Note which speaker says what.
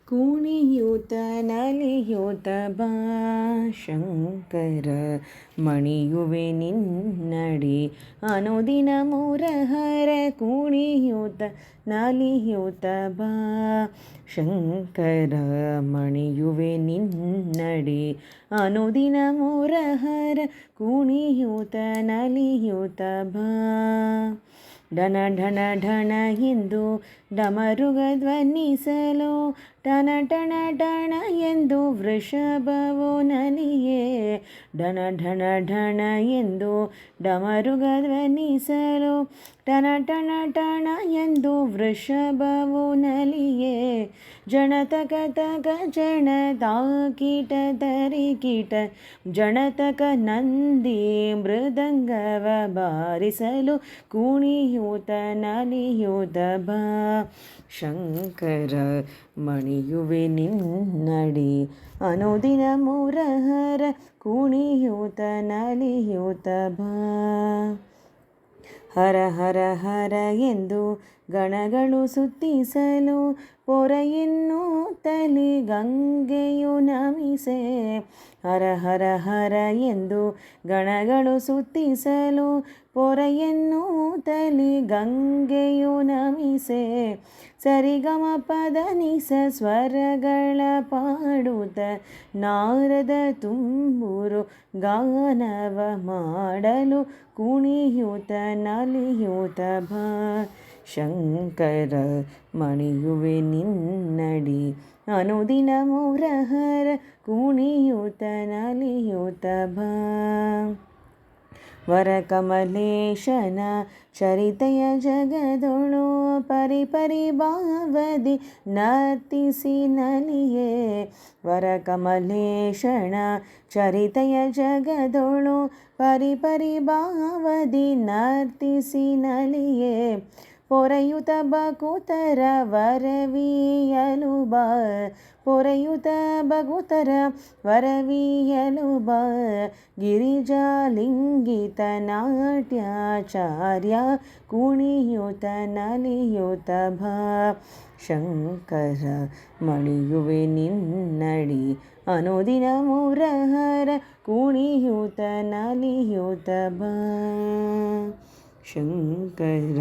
Speaker 1: ಕುಣಿಯೂತ ನಲಿಯೂತ ಬಾ ಶಂಕರ ಮಣಿಯುವೆ ನಿನ್ನಡಿ ಅನುದಿನ ಮುರಹರ ಕುಣಿಯೂತ ನಲಿಯೂತ ಬಾ ಶಂಕರ ಮಣಿಯುವೆ ನಿನ್ನಡಿ ಅನುದಿನ ಮುರಹರ ಕುಣಿಯೂತ ನಲಿಯೂತ ಬಾ ಢಣ ಢಣ ಢಣ ಎಂದು ಡಮರುಗ ಧ್ವನಿಸಲು ಟಣ ಟಣ ಟಣ ಎಂದು ವೃಷಭವು ನಲಿಯೇ ಢಣ ಢಣ ಢಣ ಎಂದು ಡಮರುಗ ಧ್ವನಿಸಲು ಟಣ ಟಣ ಟಣ ಎಂದು ವೃಷಭವು ನಲಿಯೇ ಜಣತಕ ತಕ ಜಣ ತಾಕೀಟ ತರಿಕೀಟ ಜಣತಕ ನಂದಿ ಮೃದಂಗವ ಬಾರಿಸಲು ಕುಣಿಯೂತ ನಲಿಯೂತ ಬಾ ಶಂಕರ ಮಣಿಯುವೆ ನಿನ್ನಡಿ ಅನುದಿನ ಮುರಹರ ಕುಣಿಯೂತ ನಲಿಯೂತ ಬಾ ಹರ ಹರ ಹರ ಎಂದು ಗಣಗಳು ಸುತ್ತಿಸಲು ಪೊರ ಎನ್ನುತ್ತಲೇ ಗಂಗೆಯು ನಮಿಸೆ ಹರ ಹರ ಹರ ಎಂದು ಗಣಗಳು ಸುತ್ತಿಸಲು ಪೊರ ಎನ್ನುತ್ತಲೇ ಗಂಗೆಯು ನಮಿಸೆ ಸರಿಗಮ ಪದ ನಿಸ ಸ್ವರಗಳ ಪಾಡುತ್ತ ನಾರದ ತುಂಬುರು ಗಾನವ ಮಾಡಲು ಕುಣಿಯೂತ ನಲಿಯೂತ ಬಾ ಶಂಕರ ಮಣಿಯುವೆ ನಿನ್ನಡಿ ಅನುದಿನ ಮುರಹರ ಕುಣಿಯೂತ ನಲಿಯೂತ ಬಾ ವರಕಮಲೇಶನ ಚರಿತೆಯ ಜಗದೊಳು ಪರಿಪರಿ ಭಾವದಿ ನರ್ತಿಸಿ ನಲಿಯೇ ವರಕಮಲೇಶನ ಚರಿತೆಯ ಜಗದೊಳು ಪರಿಪರಿ ಭಾವದಿ ನರ್ತಿಸಿ ನಲಿಯೇ ಪೊರೆಯುತ ಬಕುತರ ವರವೀಯಲು ಬಾ ಪೊರೆಯುತ ಬಗುತರ ವರವೀಯಲು ಬಾ ಗಿರಿಜಾಲಿಂಗಿತ ನಾಟ್ಯಾಚಾರ್ಯ ಕುಣಿಯೂತ ನಲಿಯೂತ ಬಾ ಶಂಕರ ಮಣಿಯುವೆ ನಿನ್ನಡಿ ಅನುದಿನ ಮುರಹರ ಕುಣಿಯೂತ ನಲಿಯೂತ ಬಾ ಶಂಕರ